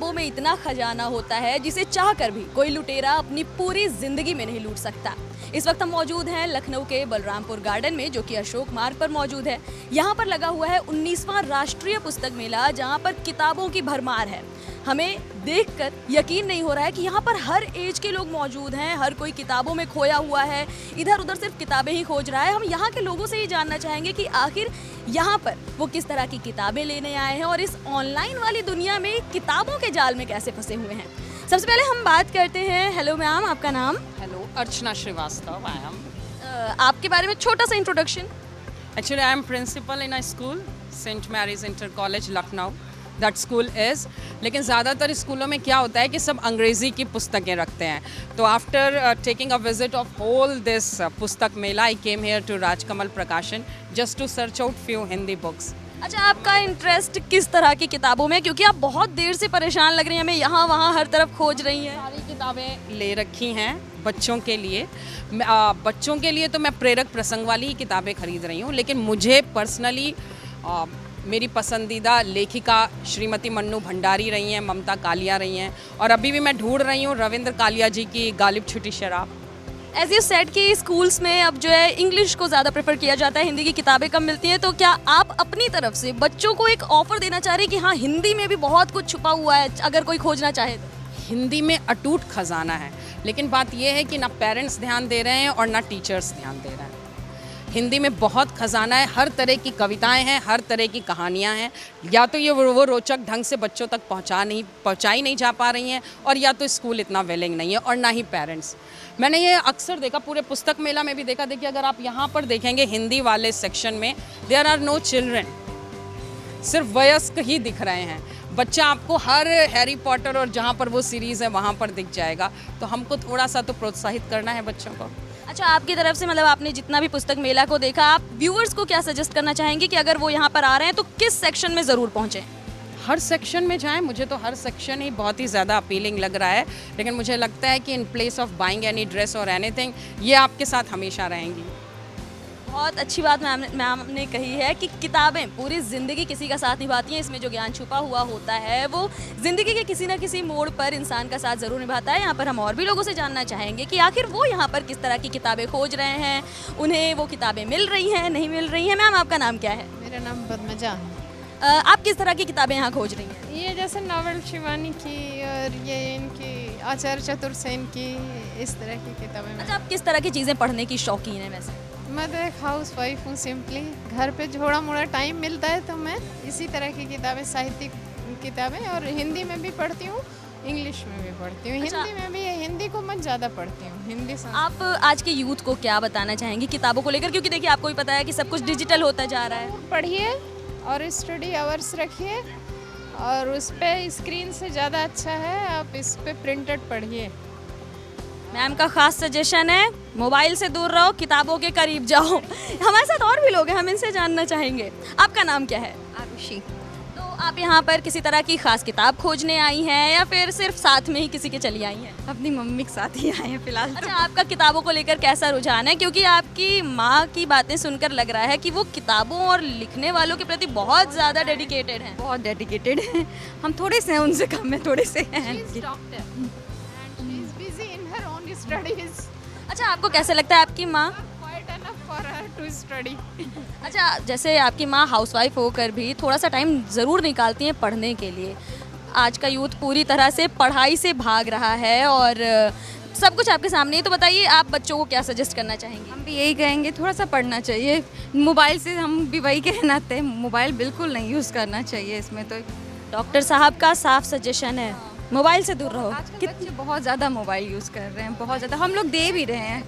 किताबों में इतना खजाना होता है जिसे चाहकर भी कोई लुटेरा अपनी पूरी जिंदगी में नहीं लूट सकता। इस वक्त हम मौजूद हैं लखनऊ के बलरामपुर गार्डन में, जो कि अशोक मार्ग पर मौजूद है। यहाँ पर लगा हुआ है 19वां राष्ट्रीय पुस्तक मेला, जहाँ पर किताबों की भरमार है। हमें देखकर यकीन नहीं हो रहा है कि यहाँ पर हर एज के लोग मौजूद हैं। हर कोई किताबों में खोया हुआ है, इधर उधर सिर्फ किताबें ही खोज रहा है। हम यहाँ के लोगों से ये जानना चाहेंगे कि आखिर यहाँ पर वो किस तरह की किताबें लेने आए हैं और इस ऑनलाइन वाली दुनिया में किताबों के जाल में कैसे फंसे हुए हैं। सबसे पहले हम बात करते हैं। हेलो मैम, आपका नाम? Hello, Archana Srivastava. I am आपके बारे में छोटा सा introduction. Actually I am principal in a school, Saint Mary's inter college Lucknow, that school is. लेकिन ज़्यादातर स्कूलों में क्या होता है कि सब अंग्रेज़ी की पुस्तकें रखते हैं। तो after taking a visit of whole this पुस्तक मेला, I came here to Rajkamal Prakashan just to search out few Hindi books. अच्छा, आपका इंटरेस्ट किस तरह की किताबों में? क्योंकि आप बहुत देर से परेशान लग रही हैं, हमें यहाँ वहाँ हर तरफ खोज रही हैं। सारी किताबें ले रखी हैं बच्चों के लिए। बच्चों के लिए तो मैं प्रेरक प्रसंग वाली ही किताबें खरीद रही हूँ, लेकिन मुझे पर्सनली मेरी पसंदीदा लेखिका श्रीमती मन्नू भंडारी रही हैं, ममता कालिया रही हैं, और अभी भी मैं ढूंढ रही हूँ रविंद्र कालिया जी की गालिब छुटी शराब। एज यू सेड कि स्कूल्स में अब जो है इंग्लिश को ज़्यादा प्रेफर किया जाता है, हिंदी की किताबें कम मिलती हैं, तो क्या आप अपनी तरफ से बच्चों को एक ऑफर देना चाह रहे हैं कि हाँ, हिंदी में भी बहुत कुछ छुपा हुआ है, अगर कोई खोजना चाहे तो? हिंदी में अटूट खजाना है, लेकिन बात यह है कि ना पेरेंट्स ध्यान दे रहे हैं और ना टीचर्स ध्यान दे रहे हैं। हिंदी में बहुत खजाना है, हर तरह की कविताएं हैं, हर तरह की कहानियां हैं। या तो ये वो रोचक ढंग से बच्चों तक पहुंचाई नहीं जा पा रही हैं, और या तो स्कूल इतना विलिंग नहीं है, और ना ही पेरेंट्स। मैंने ये अक्सर देखा, पूरे पुस्तक मेला में भी देखा। देखिए, अगर आप यहाँ पर देखेंगे हिंदी वाले सेक्शन में, देयर आर नो चिल्ड्रन, सिर्फ वयस्क ही दिख रहे हैं। बच्चा आपको हर हैरी पॉटर और जहाँ पर वो सीरीज़ है वहाँ पर दिख जाएगा। तो हमको थोड़ा सा तो प्रोत्साहित करना है बच्चों को। अच्छा, आपकी तरफ से मतलब आपने जितना भी पुस्तक मेला को देखा, आप व्यूअर्स को क्या सजेस्ट करना चाहेंगे कि अगर वो यहाँ पर आ रहे हैं तो किस सेक्शन में ज़रूर पहुँचें? हर सेक्शन में जाएं। मुझे तो हर सेक्शन ही बहुत ही ज़्यादा अपीलिंग लग रहा है, लेकिन मुझे लगता है कि in place of buying any dress और एनीथिंग, ये आपके साथ हमेशा रहेंगी। बहुत अच्छी बात मैम ने कही है कि किताबें पूरी ज़िंदगी किसी का साथ निभाती हैं। इसमें जो ज्ञान छुपा हुआ होता है वो ज़िंदगी के किसी न किसी मोड़ पर इंसान का साथ ज़रूर निभाता है। यहाँ पर हम और भी लोगों से जानना चाहेंगे कि आखिर वो यहाँ पर किस तरह की किताबें खोज रहे हैं, उन्हें वो किताबें मिल रही हैं, नहीं मिल रही हैं। मैम, आपका नाम क्या है? मेरा नाम पद्मजा है। आप किस तरह की किताबें यहाँ खोज रही हैं? ये जैसे नॉवेल शिवानी की और ये इनकी आचार्य चतुर्सेन की, इस तरह की किताबें। अच्छा, आप किस तरह की चीज़ें पढ़ने की शौकीन हैं वैसे? मैं तो एक हाउस वाइफ हूँ, सिंपली घर पे थोड़ा मोड़ा टाइम मिलता है तो मैं इसी तरह की किताबें, साहित्यिक किताबें, और हिंदी में भी पढ़ती हूँ, इंग्लिश में भी पढ़ती हूँ। अच्छा। हिंदी में भी, हिंदी को मैं ज़्यादा पढ़ती हूँ। हिंदी आप आज के यूथ को क्या बताना चाहेंगी किताबों को लेकर? क्योंकि देखिए, आपको भी पता है कि सब कुछ डिजिटल होता जा रहा है। पढ़िए और स्टडी आवर्स रखिए, और उस पर स्क्रीन से ज़्यादा अच्छा है आप इस पर प्रिंटेड पढ़िए। मैम का खास सजेशन है, मोबाइल से दूर रहो, किताबों के करीब जाओ। हमारे साथ और भी लोग हैं, हम इनसे जानना चाहेंगे। आपका नाम क्या है? आरुषि। तो आप यहाँ पर किसी तरह की खास किताब खोजने आई हैं या फिर सिर्फ साथ में ही किसी के चली आई हैं? अपनी मम्मी के साथ ही आए हैं फिलहाल। अच्छा, आपका किताबों को लेकर कैसा रुझान है? क्योंकि आपकी माँ की बातें सुनकर लग रहा है कि वो किताबों और लिखने वालों के प्रति बहुत ज़्यादा डेडिकेटेड हैं। बहुत डेडिकेटेड हैं। हम थोड़े से हैं उनसे कम है, थोड़े से हैं। अच्छा, आपको कैसे लगता है आपकी माँ? अच्छा, जैसे आपकी माँ हाउसवाइफ होकर भी थोड़ा सा टाइम ज़रूर निकालती हैं पढ़ने के लिए। आज का यूथ पूरी तरह से पढ़ाई से भाग रहा है और सब कुछ आपके सामने है, तो बताइए आप बच्चों को क्या सजेस्ट करना चाहेंगे? हम भी यही कहेंगे, थोड़ा सा पढ़ना चाहिए। मोबाइल से हम भी वही कहना थे, मोबाइल बिल्कुल नहीं यूज़ करना चाहिए इसमें। तो डॉक्टर साहब का साफ सजेशन है, मोबाइल से दूर रहो। आज के बच्चे बहुत ज़्यादा मोबाइल यूज़ कर रहे हैं, बहुत ज़्यादा। हम लोग दे भी रहे हैं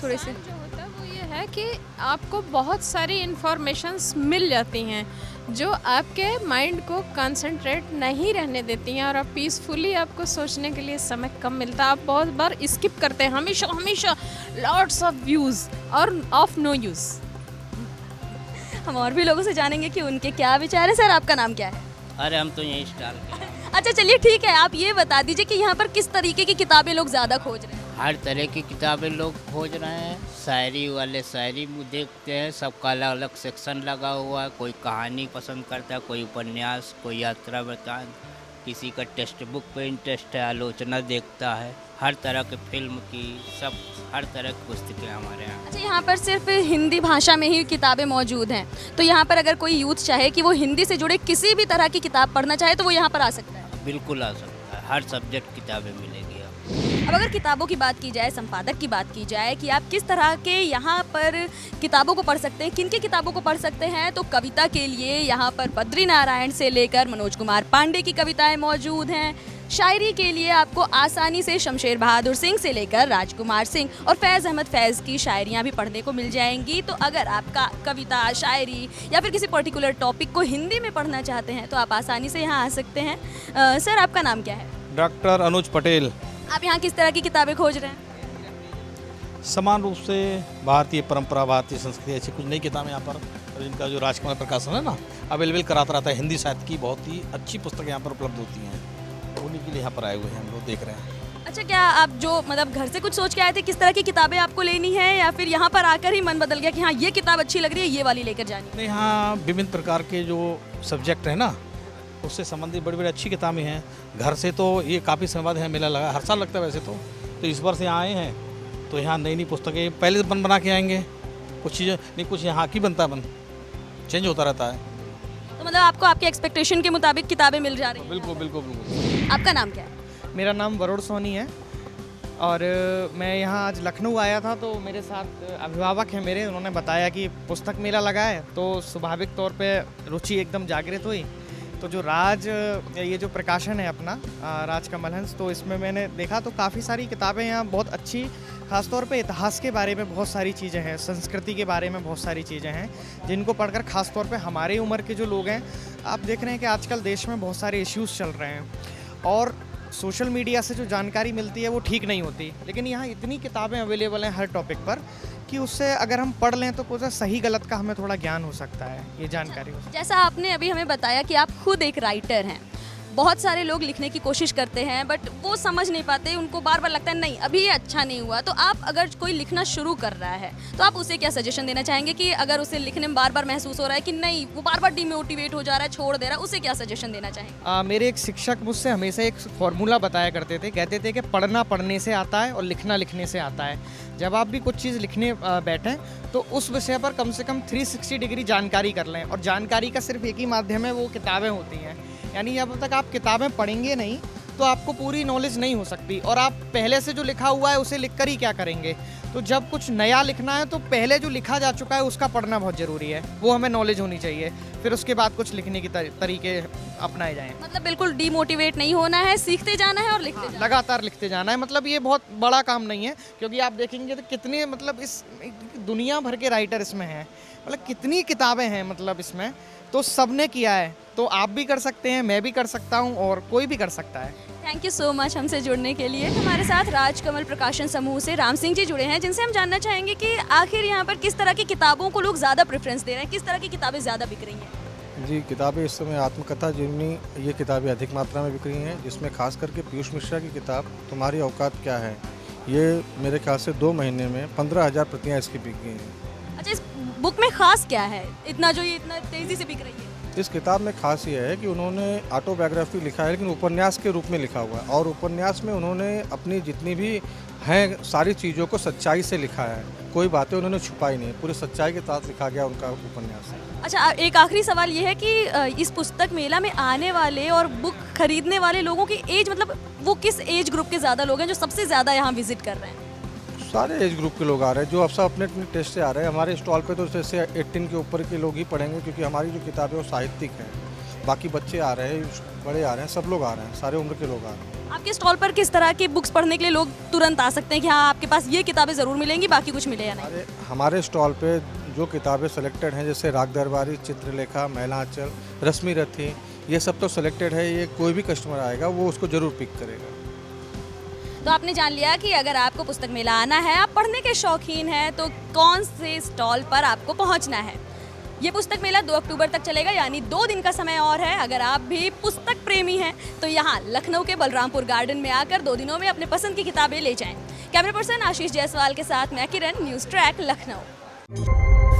थोड़े से। जो होता है वो ये है कि आपको बहुत सारी इंफॉर्मेशंस मिल जाती हैं जो आपके माइंड को कंसंट्रेट नहीं रहने देती हैं, और आप पीसफुली, आपको सोचने के लिए समय कम मिलता है। आप बहुत बार स्किप करते हैं, हमेशा हमेशा लॉट्स ऑफ व्यूज़ और ऑफ नो यूज़। हम और भी लोगों से जानेंगे कि उनके क्या विचार है। सर, आपका नाम क्या है? अरे हम तो यहीं स्टार के हैं। अच्छा, चलिए ठीक है, आप ये बता दीजिए कि यहाँ पर किस तरीके की किताबें लोग ज़्यादा खोज रहे हैं? हर तरह की किताबें लोग खोज रहे हैं। शायरी वाले शायरी देखते हैं, सबका अलग अलग सेक्शन लगा हुआ है। कोई कहानी पसंद करता है, कोई उपन्यास, कोई यात्रा वृत्तांत। किसी का टेक्स्ट बुक पे इंटरेस्ट है, आलोचना देखता है, हर तरह के फिल्म की, सब हर तरह की पुस्तकें हमारे यहाँ। अच्छा, यहाँ पर सिर्फ हिंदी भाषा में ही किताबें मौजूद हैं, तो यहाँ पर अगर कोई यूथ चाहे कि वो हिंदी से जुड़े किसी भी तरह की किताब पढ़ना चाहे तो वो यहाँ पर आ सकता है? बिल्कुल आ सकता है, हर सब्जेक्ट किताबें मिलेगी आपको। अब अगर किताबों की बात की जाए, संपादक की बात की जाए कि आप किस तरह के यहाँ पर किताबों को पढ़ सकते हैं, किन की किताबों को पढ़ सकते हैं, तो कविता के लिए यहाँ पर बद्री नारायण से लेकर मनोज कुमार पांडे की कविताएं मौजूद हैं। शायरी के लिए आपको आसानी से शमशेर बहादुर सिंह से लेकर राजकुमार सिंह और फैज़ अहमद फैज़ की शायरियाँ भी पढ़ने को मिल जाएंगी। तो अगर आपका कविता, शायरी या फिर किसी पर्टिकुलर टॉपिक को हिंदी में पढ़ना चाहते हैं तो आप आसानी से यहाँ आ सकते हैं। सर, आपका नाम क्या है? डॉक्टर अनुज पटेल। आप यहाँ किस तरह की किताबें खोज रहे हैं? समान रूप से भारतीय परंपरा, भारतीय संस्कृति, ऐसी कुछ नई किताबें यहाँ पर, इनका जो राजकमल प्रकाशन है ना, अवेलेबल कराता रहता है। हिंदी साहित्य की बहुत ही अच्छी पुस्तकें यहाँ पर उपलब्ध होती हैं, उन्हीं के लिए यहाँ पर आए हुए हैं हम लोग, देख रहे हैं। अच्छा, क्या आप जो मतलब घर से कुछ सोच के आए थे किस तरह की किताबें आपको लेनी है, या फिर यहाँ पर आकर ही मन बदल गया कि हाँ ये किताब अच्छी लग रही है, ये वाली लेकर जानी है? यहाँ विभिन्न प्रकार के जो सब्जेक्ट हैं ना, उससे संबंधित बड़ी बड़ी अच्छी किताबें हैं। घर से तो ये काफ़ी समय बाद यहाँ मेला लगा, हर साल लगता है वैसे तो इस बार से यहाँ आए हैं तो यहाँ नई नई पुस्तकें पहले बना के आएंगे, कुछ चीज़ें नहीं, कुछ यहाँ की बनता है, चेंज होता रहता है। तो मतलब आपको आपके एक्सपेक्टेशन के मुताबिक किताबें मिल जा रही हैं? बिल्कुल बिल्कुल बिल्कुल। आपका नाम क्या है? मेरा नाम वरुण सोनी है और मैं यहाँ आज लखनऊ आया था, तो मेरे साथ अभिभावक हैं मेरे, उन्होंने बताया कि पुस्तक मेला लगा है, तो स्वाभाविक तौर पे रुचि एकदम जागृत हुई। तो जो ये जो प्रकाशन है अपना राज कमल हंस, तो इसमें मैंने देखा तो काफ़ी सारी किताबें यहाँ बहुत अच्छी, खासतौर पे इतिहास के बारे में बहुत सारी चीज़ें हैं, संस्कृति के बारे में बहुत सारी चीज़ें हैं, जिनको पढ़कर खासतौर पे हमारी उम्र के जो लोग हैं, आप देख रहे हैं कि आजकल देश में बहुत सारे इश्यूज़ चल रहे हैं और सोशल मीडिया से जो जानकारी मिलती है वो ठीक नहीं होती, लेकिन यहाँ इतनी किताबें अवेलेबल हैं हर टॉपिक पर कि उससे अगर हम पढ़ लें तो कुछ सही गलत का हमें थोड़ा ज्ञान हो सकता है, ये जानकारी हो सकती है। जैसा आपने अभी हमें बताया कि आप खुद एक राइटर हैं, बहुत सारे लोग लिखने की कोशिश करते हैं बट वो समझ नहीं पाते, उनको बार बार लगता है नहीं अभी ये अच्छा नहीं हुआ। तो आप अगर कोई लिखना शुरू कर रहा है तो आप उसे क्या सजेशन देना चाहेंगे कि अगर उसे लिखने में बार बार महसूस हो रहा है कि नहीं, वो बार बार डिमोटिवेट हो जा रहा है, छोड़ दे रहा है, उसे क्या सजेशन देना चाहेंगे? मेरे एक शिक्षक मुझसे हमेशा एक फॉर्मूला बताया करते थे, कहते थे कि पढ़ना पढ़ने से आता है और लिखना लिखने से आता है। जब आप भी कुछ चीज़ लिखने बैठें तो उस विषय पर कम से कम 360 डिग्री जानकारी कर लें, और जानकारी का सिर्फ एक ही माध्यम है, वो किताबें होती हैं। यानी जब तक आप किताबें पढ़ेंगे नहीं तो आपको पूरी नॉलेज नहीं हो सकती, और आप पहले से जो लिखा हुआ है उसे लिखकर ही क्या करेंगे। तो जब कुछ नया लिखना है तो पहले जो लिखा जा चुका है उसका पढ़ना बहुत ज़रूरी है, वो हमें नॉलेज होनी चाहिए, फिर उसके बाद कुछ लिखने की तरीके अपनाए जाएं। मतलब बिल्कुल डिमोटिवेट नहीं होना है, सीखते जाना है और लिखते जाना है। लगातार लिखते जाना है। मतलब ये बहुत बड़ा काम नहीं है, क्योंकि आप देखेंगे तो कितने मतलब इस दुनिया भर के राइटर इसमें हैं, मतलब कितनी किताबें हैं मतलब इसमें, तो सबने किया है, तो आप भी कर सकते हैं, मैं भी कर सकता हूँ और कोई भी कर सकता है। थैंक यू सो मच हमसे जुड़ने के लिए। हमारे साथ राजकमल प्रकाशन समूह से राम सिंह जी जुड़े हैं, जिनसे हम जानना चाहेंगे कि आखिर यहाँ पर किस तरह की किताबों को लोग ज़्यादा प्रेफरेंस दे रहे हैं, किस तरह की किताबें ज़्यादा बिक रही हैं? जी, किताबें इस समय आत्मकथा जीवनी, ये किताबें अधिक मात्रा में बिक रही हैं, जिसमें खास करके पीयूष मिश्रा की किताब तुम्हारी औकात क्या है, ये मेरे ख्याल से 2 महीने में 15,000 प्रतियाँ इसकी बिक गई हैं। अच्छा, इस बुक में खास क्या है इतना जो ये इतना तेज़ी से बिक रही है? इस किताब में खास ये है कि उन्होंने ऑटोबायोग्राफी लिखा है, लेकिन उपन्यास के रूप में लिखा हुआ है, और उपन्यास में उन्होंने अपनी जितनी भी हैं सारी चीज़ों को सच्चाई से लिखा है, कोई बातें उन्होंने छुपाई नहीं, पूरी सच्चाई के साथ लिखा गया उनका उपन्यास। अच्छा, एक आखिरी सवाल ये है कि इस पुस्तक मेला में आने वाले और बुक खरीदने वाले लोगों की एज, मतलब वो किस एज ग्रुप के ज़्यादा लोग हैं जो सबसे ज़्यादा यहाँ विजिट कर रहे हैं? सारे एज ग्रुप के लोग आ रहे हैं, जो अब सब अपने अपने टेस्ट से आ रहे हैं। हमारे स्टॉल पे तो जैसे 18 के ऊपर के लोग ही पढ़ेंगे, क्योंकि हमारी जो किताबें वो साहित्यिक हैं। बाकी बच्चे आ रहे हैं, बड़े आ रहे हैं, सब लोग आ रहे हैं, सारे उम्र के लोग आ रहे हैं। आपके स्टॉल पर किस तरह की बुक्स पढ़ने के लिए लोग तुरंत आ सकते हैं कि हाँ आपके पास ये किताबें ज़रूर मिलेंगी, बाकी कुछ मिले या नहीं? हमारे स्टॉल पे जो किताबें सेलेक्टेड हैं, जैसे राग दरबारी, चित्रलेखा, महिलांचल, रश्मि रथी, ये सब तो सेलेक्टेड है। ये कोई भी कस्टमर आएगा वो उसको ज़रूर पिक करेगा। तो आपने जान लिया कि अगर आपको पुस्तक मेला आना है, आप पढ़ने के शौकीन हैं, तो कौन से स्टॉल पर आपको पहुंचना है। ये पुस्तक मेला 2 अक्टूबर तक चलेगा, यानी 2 दिन का समय और है। अगर आप भी पुस्तक प्रेमी हैं तो यहाँ लखनऊ के बलरामपुर गार्डन में आकर 2 दिनों में अपने पसंद की किताबें ले जाएं। कैमरा पर्सन आशीष जायसवाल के साथ मैं किरण, न्यूज़ ट्रैक लखनऊ।